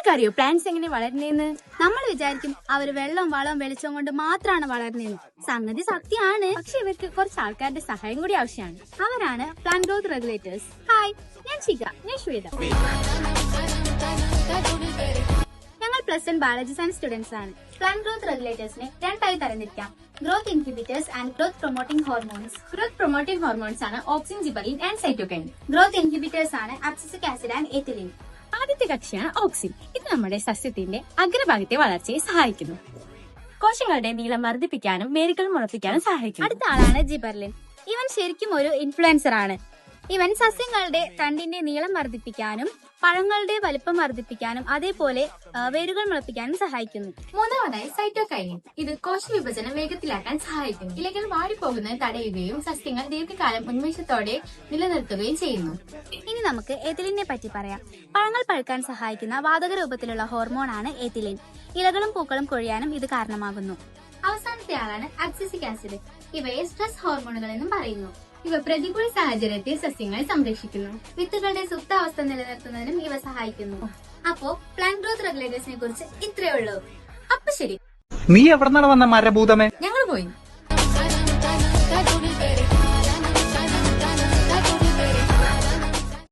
നിങ്ങൾക്കറിയോ പ്ലാന്റ്സ് എങ്ങനെ വളരുന്നതെന്ന്? നമ്മൾ വിചാരിക്കും അവർ വെള്ളം വളവും വെളിച്ചം കൊണ്ട് മാത്രമാണ് വളരുന്നതെന്ന്. സംഗതി സത്യമാണ്, പക്ഷെ ഇവർക്ക് കുറച്ച് ആൾക്കാരുടെ സഹായം കൂടി ആവശ്യമാണ്. അവരാണ് പ്ലാന്റ് ഗ്രോത്ത് റെഗുലേറ്റേഴ്സ്. ഹായ്, ഞാൻ ശിഖ. ഞാൻ ശ്വേത. ഞങ്ങൾ +1 ബയോളജി സയൻസ് സ്റ്റുഡൻസ് ആണ്. പ്ലാന്റ് ഗ്രോത്ത് റെഗുലേറ്റേഴ്സിനെ രണ്ടായി തരംതിരിക്കാം: growth inhibitors and growth promoting hormones. Growth promoting hormones ആണ് auxin, gibberellin and cytokinin. Growth inhibitors ആണ് അബ്സിസിക് ആസിഡ് ആൻഡ് എത്തിലീൻ. ആദ്യത്തെ കക്ഷിയാണ് ഓക്സിൻ. ഇത് നമ്മുടെ സസ്യത്തിന്റെ അഗ്രഭാഗത്തെ വളർച്ചയെ സഹായിക്കുന്നു. കോശങ്ങളുടെ നീളം വർദ്ധിപ്പിക്കാനും വേരുകൾ മുളപ്പിക്കാനും സഹായിക്കുന്നു. അടുത്ത ആളാണ് ജിബർലിൻ. ഇവൻ ശരിക്കും ഒരു ഇൻഫ്ലുവൻസർ ആണ്. ഇവൻ സസ്യങ്ങളുടെ തണ്ടിന്റെ നീളം വർദ്ധിപ്പിക്കാനും പഴങ്ങളുടെ വലുപ്പം വർദ്ധിപ്പിക്കാനും അതേപോലെ വേരുകൾ മുളപ്പിക്കാനും സഹായിക്കുന്നു. മൂന്നാമതായി സൈറ്റോകൈനിൻ. ഇത് കോശവിഭജനം വേഗത്തിലാക്കാൻ സഹായിക്കുന്നു. ഇലകൾ വാടിപ്പോകുന്നത് തടയുകയും സസ്യങ്ങൾ ദീർഘകാലം ഉന്മേഷത്തോടെ നിലനിർത്തുകയും ചെയ്യുന്നു. ഇനി നമുക്ക് എത്തിലിനെ പറ്റി പറയാം. പഴങ്ങൾ പഴുക്കാൻ സഹായിക്കുന്ന വാതക രൂപത്തിലുള്ള ഹോർമോൺ ആണ് എത്തിലിൻ. ഇലകളും പൂക്കളും കൊഴിയാനും ഇത് കാരണമാകുന്നു. അവസാനത്തെ ആളാണ് അബ്സിസിക് ആസിഡ്. ഇവയെ സ്ട്രെസ് ഹോർമോണുകൾ എന്നും പറയുന്നു. ഇവ പ്രതികൂല സാഹചര്യത്തിൽ സസ്യങ്ങളെ സംരക്ഷിക്കുന്നു. വിത്തുകളുടെ സുപ്താവസ്ഥ നിലനിർത്തുന്നതിനും ഇവ സഹായിക്കുന്നു. അപ്പോ പ്ലാന്റ് ഗ്രോത്ത് റെഗുലേറ്റേഴ്സിനെ കുറിച്ച് ഇത്രയേ ഉള്ളൂ. അപ്പൊ ശരി, നീ എവിടെന്നാണ് വന്ന മരഭൂതമേ? ഞങ്ങൾ പോയി.